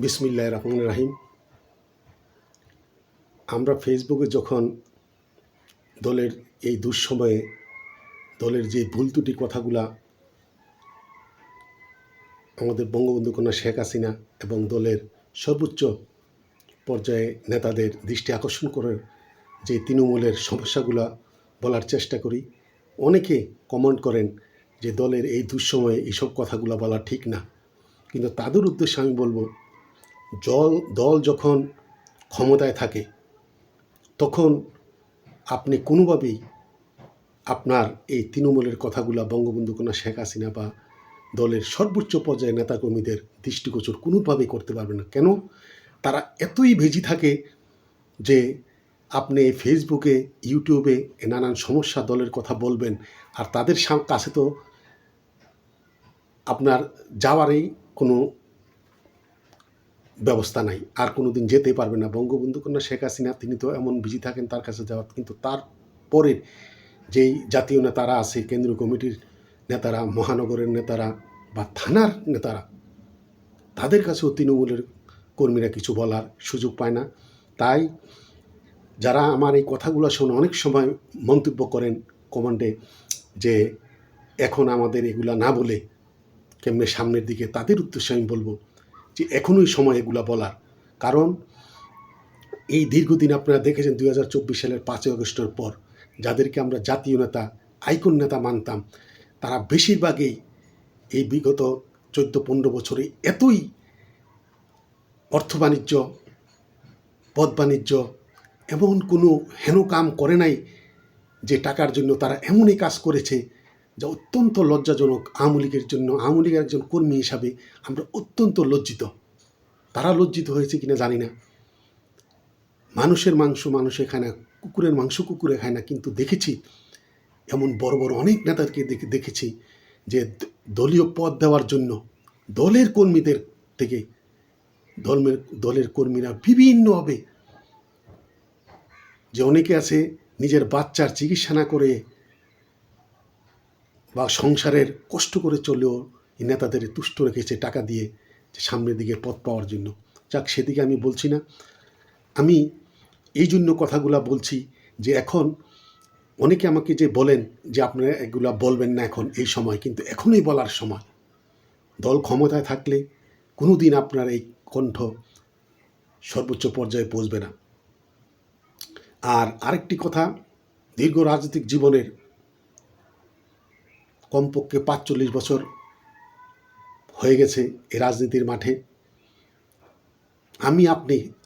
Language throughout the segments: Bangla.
বিসমিল্লাহির রহমানির রহিম। আমরা ফেসবুকে যখন দলের এই দুঃসময়ে দলের যে ভুল ত্রুটি কথাগুলা আমাদের বঙ্গবন্ধু কন্যা শেখ হাসিনা এবং দলের সর্বোচ্চ পর্যায়ে নেতাদের দৃষ্টি আকর্ষণ করে যে তৃণমূলের সমস্যাগুলা বলার চেষ্টা করি, অনেকে কমেন্ট করেন যে দলের এই দুঃসময়ে এইসব কথাগুলো বলা ঠিক না। কিন্তু তাদের উদ্দেশ্যে আমি বলবো, দল যখন ক্ষমতায় থাকে তখন আপনি কোনোভাবেই আপনার এই তৃণমূলের কথাগুলা বঙ্গবন্ধু কন্যা শেখ হাসিনা বা দলের সর্বোচ্চ পর্যায়ে নেতাকর্মীদের দৃষ্টিগোচর কোনোভাবেই করতে পারবেন না। কেন? তারা এতই ভেজি থাকে যে আপনি ফেসবুকে, ইউটিউবে নানান সমস্যা দলের কথা বলবেন, আর তাদের কাছে তো আপনার যাওয়ারই কোনো ব্যবস্থা নাই, আর কোনো দিন যেতে পারবে না। বঙ্গবন্ধু কন্যা শেখ হাসিনা তিনি তো এমন বিজি থাকেন তার কাছে যাওয়ার, কিন্তু তারপরে যেই জাতীয় নেতারা আছে, কেন্দ্রীয় কমিটির নেতারা, মহানগরের নেতারা বা থানার নেতারা, তাদের কাছেও তৃণমূলের কর্মীরা কিছু বলার সুযোগ পায় না। তাই যারা আমার এই কথাগুলো শুনে অনেক সময় মন্তব্য করেন কমেন্টে যে এখন আমাদের এগুলা না বলে কেমনে সামনের দিকে, তাদের উদ্দেশ্যে আমি বলবো যে এখনই সময় এগুলা বলার। কারণ এই দীর্ঘদিন আপনারা দেখেছেন 2024 সালের 5ই আগস্টের পর যাদেরকে আমরা জাতীয় নেতা, আইকন নেতা মানতাম, তারা বেশিরভাগই এই বিগত 14-15 বছরে এতই অর্থ বাণিজ্য, পদ বাণিজ্য, এমন কোনো হেন কাম করে নাই যে টাকার জন্য তারা এমনই কাজ করেছে যা অত্যন্ত লজ্জাজনক। আওয়ামী লীগের জন্য, আওয়ামী লীগের একজন কর্মী হিসাবে আমরা অত্যন্ত লজ্জিত। তারা লজ্জিত হয়েছে কিনা জানি না। মানুষের মাংস মানুষে খায় না, কুকুরের মাংস কুকুরে খায় না, কিন্তু দেখেছি এমন বড় বড় অনেক নেতাকে দেখেছি যে দলীয় পদ দেওয়ার জন্য দলের কর্মীদের থেকে দলের কর্মীরা বিভিন্নভাবে, যে অনেকে আছে নিজের বাচ্চার চিকিৎসা না করে বা সংসারের কষ্ট করে চলেও এই নেতাদের তুষ্ট রেখেছে টাকা দিয়ে, যে সামনের দিকে পথ পাওয়ার জন্য। যাক, সেদিকে আমি বলছি না। আমি এই জন্য কথাগুলা বলছি যে এখন অনেকে আমাকে যে বলেন যে আপনারা এগুলা বলবেন না এখন এই সময়, কিন্তু এখনই বলার সময়। দল ক্ষমতায় থাকলে কোনো দিন আপনার এই কণ্ঠ সর্বোচ্চ পর্যায়ে পৌঁছবে না। আর আরেকটি কথা, দীর্ঘ রাজনৈতিক জীবনের কমপক্ষে 45 বছর হয়ে গেছে এই রাজনীতির মাঠে।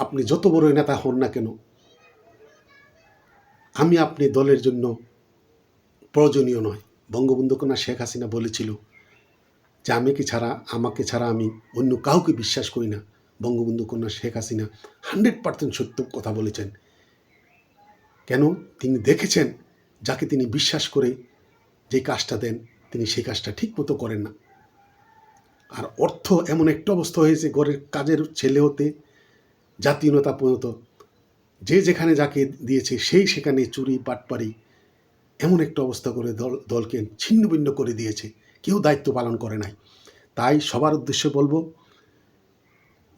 আপনি যত বড় নেতা হন না কেন, আপনি দলের জন্য প্রয়োজনীয় নয়। বঙ্গবন্ধু কন্যা শেখ হাসিনা বলেছিল যে আমাকে ছাড়া আমি অন্য কাউকে বিশ্বাস করি না। বঙ্গবন্ধু কন্যা শেখ হাসিনা 100% সত্য কথা বলেছেন। কেন? তিনি দেখেছেন যাকে তিনি বিশ্বাস করে যে কাজটা দেন, তিনি সেই কাজটা ঠিক মতো করেন না। আর অর্থ এমন একটা অবস্থা হয়েছে, ঘরের কাজের ছেলে হতে জাতীয় নেতা পর্যন্ত যে যেখানে যাকে দিয়েছে সেই সেখানে চুরি বাটপারি, এমন একটা অবস্থা করে দলকে ছিন্নভিন্ন করে দিয়েছে। কেউ দায়িত্ব পালন করে নাই। তাই সবার উদ্দেশ্যে বলবো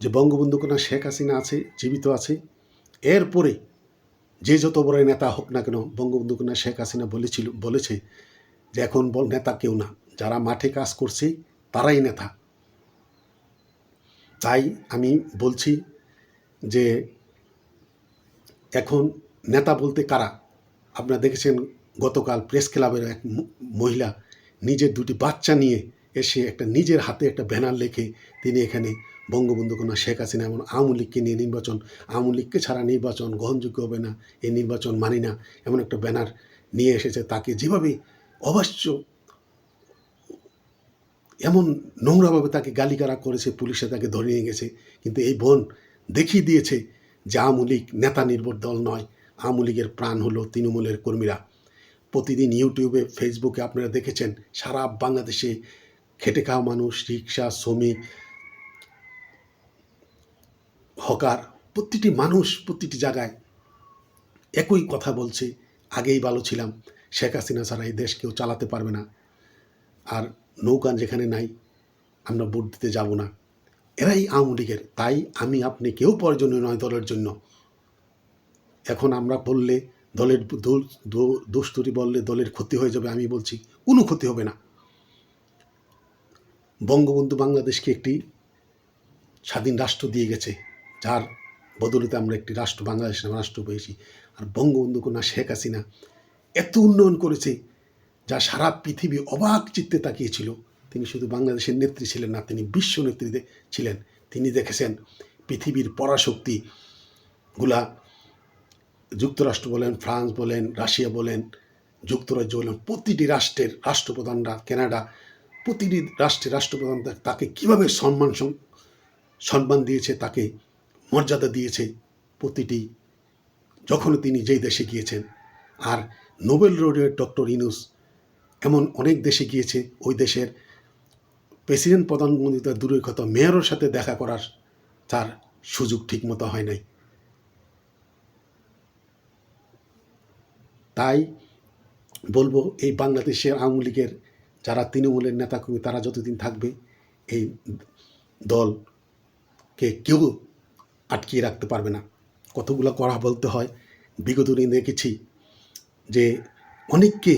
যে বঙ্গবন্ধু কন্যা শেখ হাসিনা আছে, জীবিত আছে। এরপরে যে যত বড় নেতা হোক না কেন, বঙ্গবন্ধু কন্যা শেখ হাসিনা বলেছে যে এখন নেতা কেউ না, যারা মাঠে কাজ করছে তারাই নেতা। তাই আমি বলছি যে এখন নেতা বলতে কারা? আপনারা দেখেছেন গতকাল প্রেস ক্লাবের এক মহিলা নিজের 2টি বাচ্চা নিয়ে এসে নিজের হাতে একটা ব্যানার লেখে তিনি এখানে বঙ্গবন্ধু কন্যা শেখ হাসিনা এমন আওয়ামী লীগকে নিয়ে আওয়ামী লীগকে ছাড়া নির্বাচন গ্রহণযোগ্য হবে না, এই নির্বাচন মানি না, এমন একটা ব্যানার নিয়ে এসেছে। তাকে যেভাবে অবশ্য এমন নোংরাভাবে তাকে গালিগালা করেছে, পুলিশে তাকে ধরে নিয়ে গেছে। কিন্তু এই বোন দেখিয়ে দিয়েছে যে আওয়ামী লীগ নেতা নির্ভর দল নয়, আওয়ামী লীগের প্রাণ হলো তৃণমূলের কর্মীরা। প্রতিদিন ইউটিউবে, ফেসবুকে আপনারা দেখেছেন সারা বাংলাদেশে খেটে খাওয়া মানুষ, রিক্সা শ্রমিক, হকার, প্রতিটি মানুষ প্রতিটি জায়গায় একই কথা বলছে, আগেই ভালো ছিলাম, শেখ হাসিনা ছাড়া এই দেশ কেউ চালাতে পারবে না, আর নৌকা যেখানে নাই আমরা ভোট দিতে যাব না। এরাই আওয়ামী লীগের। তাই আমি আপনি কেউ প্রয়োজনীয় নয় দলের জন্য। এখন আমরা বললে দলের দোষ ত্রুটি বললে দলের ক্ষতি হয়ে যাবে, আমি বলছি কোনো ক্ষতি হবে না। বঙ্গবন্ধু বাংলাদেশকে একটি স্বাধীন রাষ্ট্র দিয়ে গেছে, যার বদৌলতে আমরা একটি রাষ্ট্র, বাংলাদেশ নামে রাষ্ট্র পেয়েছি। আর বঙ্গবন্ধু কন্যা শেখ হাসিনা এত উন্নয়ন করেছে যা সারা পৃথিবী অবাক চিত্তে তাকিয়েছিল। তিনি শুধু বাংলাদেশের নেত্রী ছিলেন না, তিনি বিশ্ব নেত্রী ছিলেন। তিনি দেখেছেন পৃথিবীর পরাশক্তিগুলা, যুক্তরাষ্ট্র বলেন, ফ্রান্স বলেন, রাশিয়া বলেন, যুক্তরাজ্য বলেন, প্রতিটি রাষ্ট্রের রাষ্ট্রপ্রধানরা, কানাডা, প্রতিটি রাষ্ট্রের রাষ্ট্রপ্রধান তাকে কীভাবে সম্মান দিয়েছে, তাকে মর্যাদা দিয়েছে প্রতিটি, যখন তিনি যেই দেশে গিয়েছেন। আর নোবেল laureate ডক্টর ইউনূস এমন অনেক দেশে গিয়েছে, ওই দেশের প্রেসিডেন্ট, প্রধানমন্ত্রী তার দূরের কথা মেয়রের সাথে দেখা করার তার সুযোগ ঠিকমতো হয় নাই। তাই বলবো, এই বাংলাদেশের আওয়ামী লীগের যারা তৃণমূলের নেতাকর্মী, তারা যতদিন থাকবে এই দলকে কেউ আটকিয়ে রাখতে পারবে না। কতগুলো কথা বলতে হয়। বিগত দিন দেখেছি যে অনেককে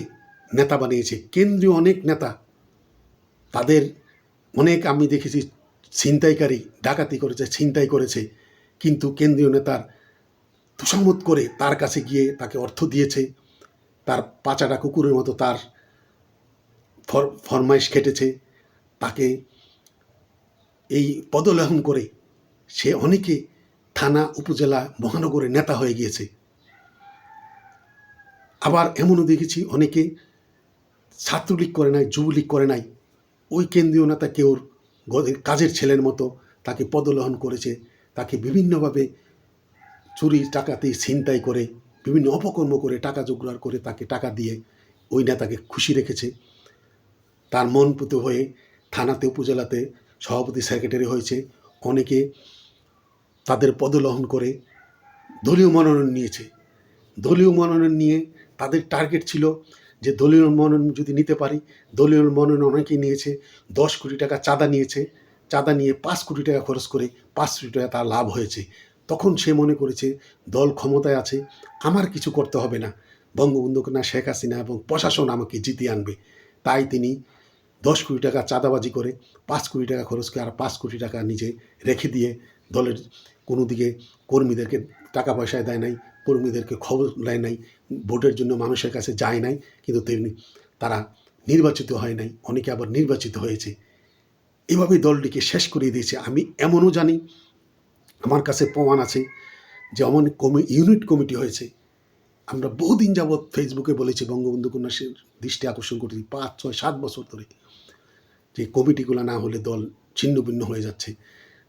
নেতা বানিয়েছে, কেন্দ্রীয় অনেক নেতা, তাদের অনেক আমি দেখেছি ছিনতাইকারী, ডাকাতি করেছে, ছিনতাই করেছে, কিন্তু কেন্দ্রীয় নেতার তোষামত করে তার কাছে গিয়ে তাকে অর্থ দিয়েছে, তার পাচাটা কুকুরের মতো তার ফরমাইশ খেটেছে, তাকে এই পদলেহন করে সে অনেকে থানা, উপজেলা, মহানগরে নেতা হয়ে গিয়েছে। আবার এমনও দেখেছি অনেকে ছাত্রলীগ করে নাই, যুবলীগ করে নাই, ওই কেন্দ্রীয় নেতা কেউ কাজের ছেলের মতো তাকে পদলেহন করেছে, তাকে বিভিন্নভাবে চুরি টাকাতে ছিনতাই করে, বিভিন্ন অপকর্ম করে, টাকা জোগাড় করে তাকে টাকা দিয়ে ওই নেতাকে খুশি রেখেছে। তার মন পুতো হয়ে থানাতে, উপজেলাতে সভাপতি, সেক্রেটারি হয়েছে। অনেকে তাদের পদলেহন করে দলীয় মনোনয়ন নিয়েছে। দলীয় মনোনয়ন নিয়ে তাদের টার্গেট ছিল যে দলীয় মনোনয়ন যদি নিতে পারি, দলীয় মনোনয়ন অনেকেই নিয়েছে। 10 কোটি টাকা চাঁদা নিয়েছে, চাঁদা নিয়ে 5 কোটি টাকা খরচ করে 5 কোটি টাকা তার লাভ হয়েছে। তখন সে মনে করেছে দল ক্ষমতায় আছে, আমার কিছু করতে হবে না, বঙ্গবন্ধু কন্যা শেখ হাসিনা এবং প্রশাসন আমাকে জিতিয়ে আনবে। তাই তিনি 10 কোটি টাকা চাঁদাবাজি করে 5 কোটি টাকা খরচ করে আর 5 কোটি টাকা নিজে রেখে দিয়ে দলের কোনো দিকে কর্মীদেরকে টাকা পয়সায় দেয় নাই, কর্মীদেরকে খবর দেয় নাই, ভোটের জন্য মানুষের কাছে যায় নাই, কিন্তু তেমনি তারা নির্বাচিত হয় নাই, অনেকে আবার নির্বাচিত হয়েছে। এভাবেই দলটিকে শেষ করিয়ে দিয়েছে। আমি এমনও জানি, আমার কাছে প্রমাণ আছে যে এমন ইউনিট কমিটি হয়েছে। আমরা বহুদিন যাবৎ ফেসবুকে বলেছি, বঙ্গবন্ধু কন্যা দৃষ্টি আকর্ষণ করতেছি 5, 6, 7 বছর ধরে, যে কমিটিগুলো না হলে দল ছিন্ন ভিন্ন হয়ে যাচ্ছে।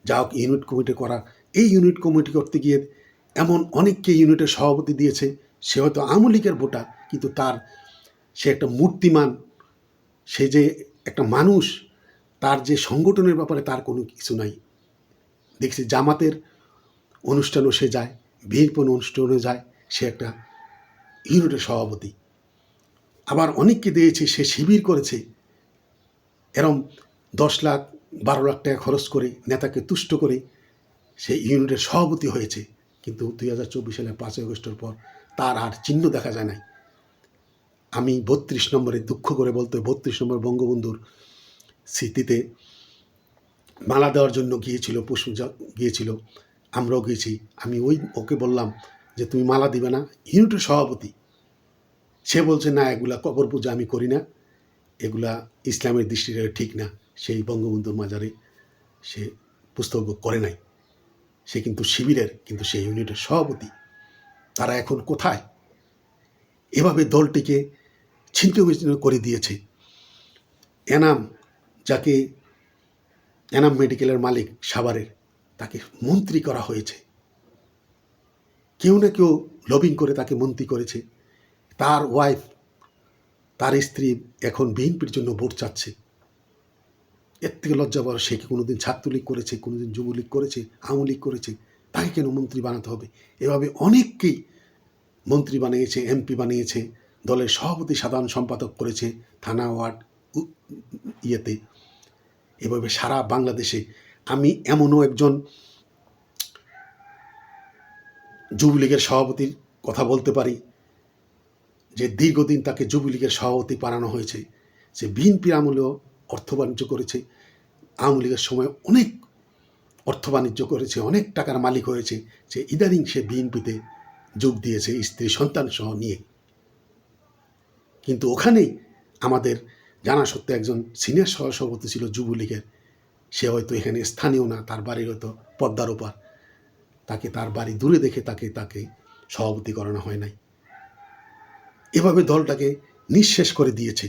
যা হোক, ইউনিট কমিটি করা, এই ইউনিট কমিটি করতে গিয়ে এমন অনেককে ইউনিটের সভাপতি দিয়েছে, সে হয়তো আওয়ামী লীগের ভোটার, কিন্তু সে একটা মূর্তিমান, সে যে একটা মানুষ, তার যে সংগঠনের ব্যাপারে তার কোনো কিছু নাই। দেখছি জামাতের অনুষ্ঠানও সে যায়, বিএনপির অনুষ্ঠানও যায়, সে একটা ইউনিটের সভাপতি। আবার অনেককে দিয়েছে, সে শিবির করেছে, এরম 10 লাখ 12 লাখ টাকা খরচ করে নেতাকে তুষ্ট করে সে ইউনিটের সভাপতি হয়েছে। কিন্তু 2024 সালে 5 আগস্টের পর তার আর চিহ্ন দেখা যায় নাই। আমি 32 নম্বরে দুঃখ করে বলতে, 32 নম্বর বঙ্গবন্ধুর স্মৃতিতে মালা দেওয়ার জন্য গিয়েছিল, আমরাও গিয়েছি। আমি ওকে বললাম যে তুমি মালা দিবে না, ইউনিটের সভাপতি। সে বলছে না, এগুলা কবর পূজা আমি করি না, এগুলা ইসলামের দৃষ্টিতে ঠিক না। সেই বঙ্গবন্ধুর মাজারে সে পুস্তক করে নাই, সে কিন্তু শিবিরের, কিন্তু সেই ইউনিটের সভাপতি। তারা এখন কোথায়? এভাবে দলটিকে ছিন্ন বিচ্ছিন্ন করে দিয়েছে। যাকে এনাম মেডিকেলের মালিক সাভারের, তাকে মন্ত্রী করা হয়েছে। কেউ না কেউ লবিং করে তাকে মন্ত্রী করেছে। তার ওয়াইফ, তার স্ত্রী এখন বিএনপির জন্য ভোট চাচ্ছে। এর থেকে লজ্জা পাওয়ার, সে কি কোনোদিন ছাত্রলীগ করেছে, কোনোদিন যুবলীগ করেছে, আওয়ামী লীগ করেছে? তাকে কেন মন্ত্রী বানাতে হবে? এভাবে অনেককেই মন্ত্রী বানিয়েছে, এমপি বানিয়েছে, দলের সভাপতি, সাধারণ সম্পাদক করেছে, থানা, ওয়ার্ড ইয়েতে। এভাবে সারা বাংলাদেশে আমি এমনও একজন যুবলীগের সভাপতির কথা বলতে পারি যে দীর্ঘদিন তাকে যুবলীগের সভাপতি বানানো হয়েছে। সে বিএনপির আমলেও অর্থ বাণিজ্য করেছে, আওয়ামী লীগের সময় অনেক অর্থ বাণিজ্য করেছে, অনেক টাকার মালিক হয়েছে। যে ইদানিং সে বিএনপিতে যোগ দিয়েছে স্ত্রী সন্তান সহ নিয়ে। কিন্তু ওখানেই আমাদের জানা সত্ত্বে একজন সিনিয়র সহসভাপতি ছিল যুবলীগের, সে হয়তো এখানে স্থানীয় না, তার বাড়ি হয়তো পদ্মার ওপার, তাকে তার বাড়ি দূরে দেখে তাকে সভাপতি করানো হয় নাই। এভাবে দলটাকে নিঃশেষ করে দিয়েছে।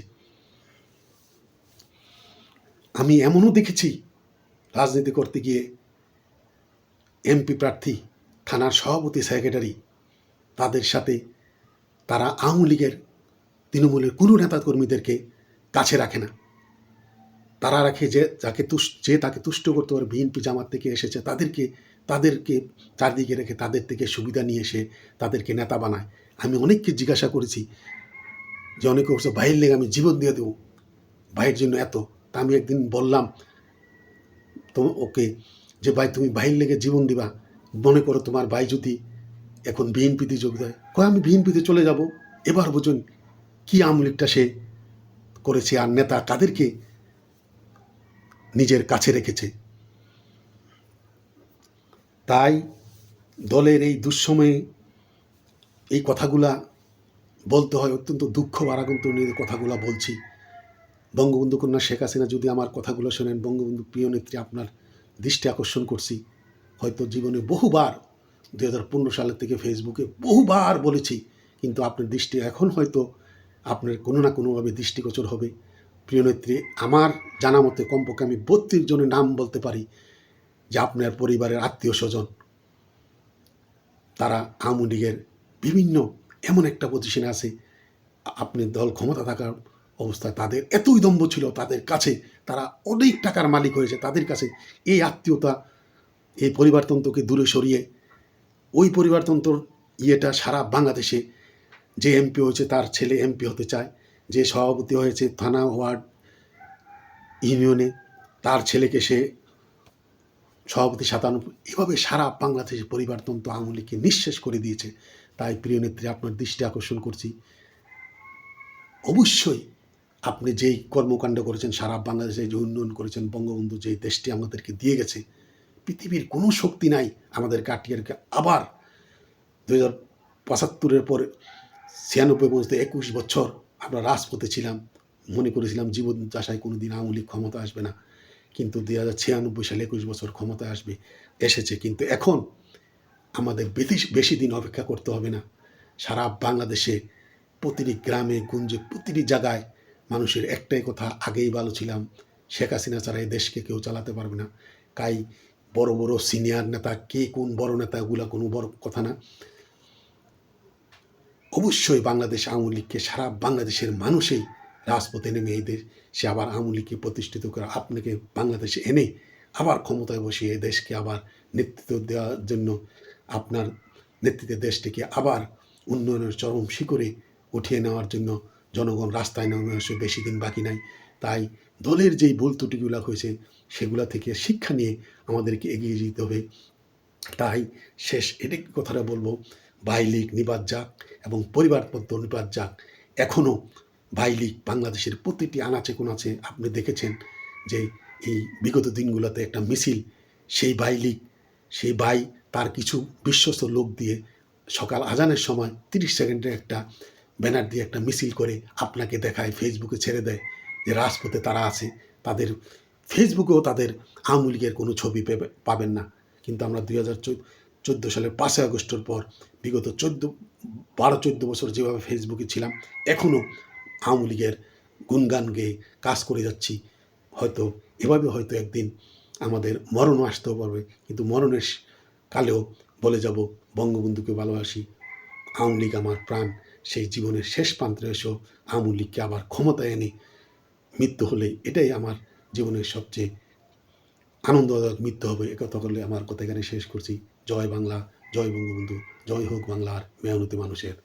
আমি এমনও দেখেছি রাজনীতি করতে গিয়ে এমপি প্রার্থী, থানার সভাপতি, সেক্রেটারি, তাদের সাথে তারা আওয়ামী লীগের, তৃণমূলের কোনো নেতাকর্মীদেরকে কাছে রাখে না। তারা রাখে যে তাকে তুষ্ট করতে পারে, বিএনপি জামাত থেকে এসেছে তাদেরকে চারদিকে রেখে তাদের থেকে সুবিধা নিয়ে এসে তাদেরকে নেতা বানায়। আমি অনেককে জিজ্ঞাসা করেছি যে অনেকে বলছে ভাইয়ের লেগে আমি জীবন দিয়ে দেবো, ভাইয়ের জন্য এত। তা আমি একদিন বললাম তো ওকে যে ভাই তুমি ভাইয়ের লেগে জীবন দিবা, মনে করো তোমার ভাই যদি এখন বিএনপিতে যোগ দেয়, কয় আমি বিএনপিতে চলে যাব। এবার বুঝুন কি আওয়ামী লীগটা সে করেছে, আর নেতা কাদেরকে নিজের কাছে রেখেছে। তাই দলের এই দুঃসময়ে এই কথাগুলা বলতে হয়, অত্যন্ত দুঃখ ভারাক্রান্ত নিয়ে কথাগুলো বলছি। বঙ্গবন্ধু কন্যা শেখ হাসিনা যদি আমার কথাগুলো শোনেন, বঙ্গবন্ধু প্রিয় নেত্রী, আপনার দৃষ্টি আকর্ষণ করছি। হয়তো জীবনে বহুবার 2015 সালের থেকে ফেসবুকে বহুবার বলেছি, কিন্তু আপনার দৃষ্টি এখন হয়তো আপনার কোনো না কোনোভাবে দৃষ্টিগোচর হবে। প্রিয় নেত্রী, আমার জানা মতে কমপক্ষে আমি 32 জনের নাম বলতে পারি যে আপনার পরিবারের আত্মীয় স্বজন তারা আওয়ামী লীগের বিভিন্ন এমন একটা পজিশনে আছে, আপনি দল ক্ষমতা থাকার অবস্থায় তাদের এতই দম্ভ ছিল, তাদের কাছে তারা অনেক টাকার মালিক হয়েছে, তাদের কাছে এই আত্মীয়তা, এই পরিবারতন্ত্রকে দূরে সরিয়ে ওই পরিবারতন্ত্র ইয়েটা সারা বাংলাদেশে, যে এমপি হয়েছে তার ছেলে এমপি হতে চায়, যে সভাপতি হয়েছে থানা ওয়ার্ড ইউনিয়নে তার ছেলেকে সে সভাপতি 97, এভাবে সারা বাংলাদেশে পরিবারতন্ত্র আওয়ামী লীগকে নিঃশেষ করে দিয়েছে। তাই প্রিয় নেত্রী, আপনার দৃষ্টি আকর্ষণ করছি, অবশ্যই আপনি যেই কর্মকাণ্ড করেছেন, সারা বাংলাদেশে যে উন্নয়ন করেছেন, বঙ্গবন্ধু যেই দেশটি আমাদেরকে দিয়ে গেছে, পৃথিবীর কোনো শক্তি নাই আমাদের কাটিয়ারকে আবার 2075 পরে 96 পর্যন্ত 21 বছর আমরা রাজপথে ছিলাম, মনে করেছিলাম জীবন দশায় কোনো দিন আওয়ামী লীগ ক্ষমতা আসবে না, কিন্তু 2096 সালে 21 বছর ক্ষমতা এসেছে। কিন্তু এখন আমাদের বেশি দিন অপেক্ষা করতে হবে না। সারা বাংলাদেশে প্রতিটি গ্রামে গুঞ্জে প্রতিটি জায়গায় মানুষের একটাই কথা, আগেই ভালো ছিলাম, শেখ হাসিনা ছাড়া এই দেশকে কেউ চালাতে পারবে না। তাই বড় বড় সিনিয়র নেতা, কে কোন বড় নেতা, এগুলা কোনো বড় কথা না। অবশ্যই বাংলাদেশ আওয়ামী লীগকে সারা বাংলাদেশের মানুষই রাজপথে নেমে এই দেশে আবার আওয়ামী লীগকে প্রতিষ্ঠিত করে আপনাকে বাংলাদেশে এনে আবার ক্ষমতায় বসিয়ে এই দেশকে আবার নেতৃত্ব দেওয়ার জন্য, আপনার নেতৃত্বে দেশটিকে আবার উন্নয়নের চরম শিখরে উঠিয়ে নেওয়ার জন্য জনগণ রাস্তায় নেমে আসে, বেশি দিন বাকি নাই। তাই দলের যেই ভুল ত্রুটিগুলো হয়েছে সেগুলা থেকে শিক্ষা নিয়ে আমাদেরকে এগিয়ে যেতে হবে। তাই শেষ এটি কথাটা বলবো, ভাই লীগ নিবাদ যাক এবং পরিবারবদ্ধ নিবাদ যাক। এখনও ভাই লীগ বাংলাদেশের প্রতিটি আনাচে কোনাচে আপনি দেখেছেন যে এই বিগত দিনগুলোতে একটা মিছিল, সেই ভাই লীগ, সেই ভাই তার কিছু বিশ্বস্ত লোক দিয়ে সকাল আজানের সময় 30 সেকেন্ডের একটা ব্যানার দিয়ে একটা মিছিল করে আপনাকে দেখায়, ফেসবুকে ছেড়ে দেয় যে রাজপথে তারা আছে। তাদের ফেসবুকেও তাদের আওয়ামী লীগের কোনো ছবি পাবেন না। কিন্তু আমরা 2014 সালের 5 আগস্টের পর বিগত 12-14 বছর যেভাবে ফেসবুকে ছিলাম, এখনও আওয়ামী লীগের গুণগান গেয়ে কাজ করে যাচ্ছি। হয়তো এভাবে হয়তো একদিন আমাদের মরণও আসতেও পারবে, কিন্তু মরণের কালেও বলে যাব বঙ্গবন্ধুকে ভালোবাসি, আওয়ামী লীগ আমার প্রাণ। সেই জীবনের শেষ প্রান্তে এসেও আওয়ামী লীগকে আবার ক্ষমতায় এনে মৃত্যু হলে এটাই আমার জীবনের সবচেয়ে আনন্দদায়ক মৃত্যু হবে। একথা করলে আমার কথা এখানে শেষ করছি। জয় বাংলা, জয় বঙ্গবন্ধু, জয় হোক বাংলার মেহনতি মানুষের।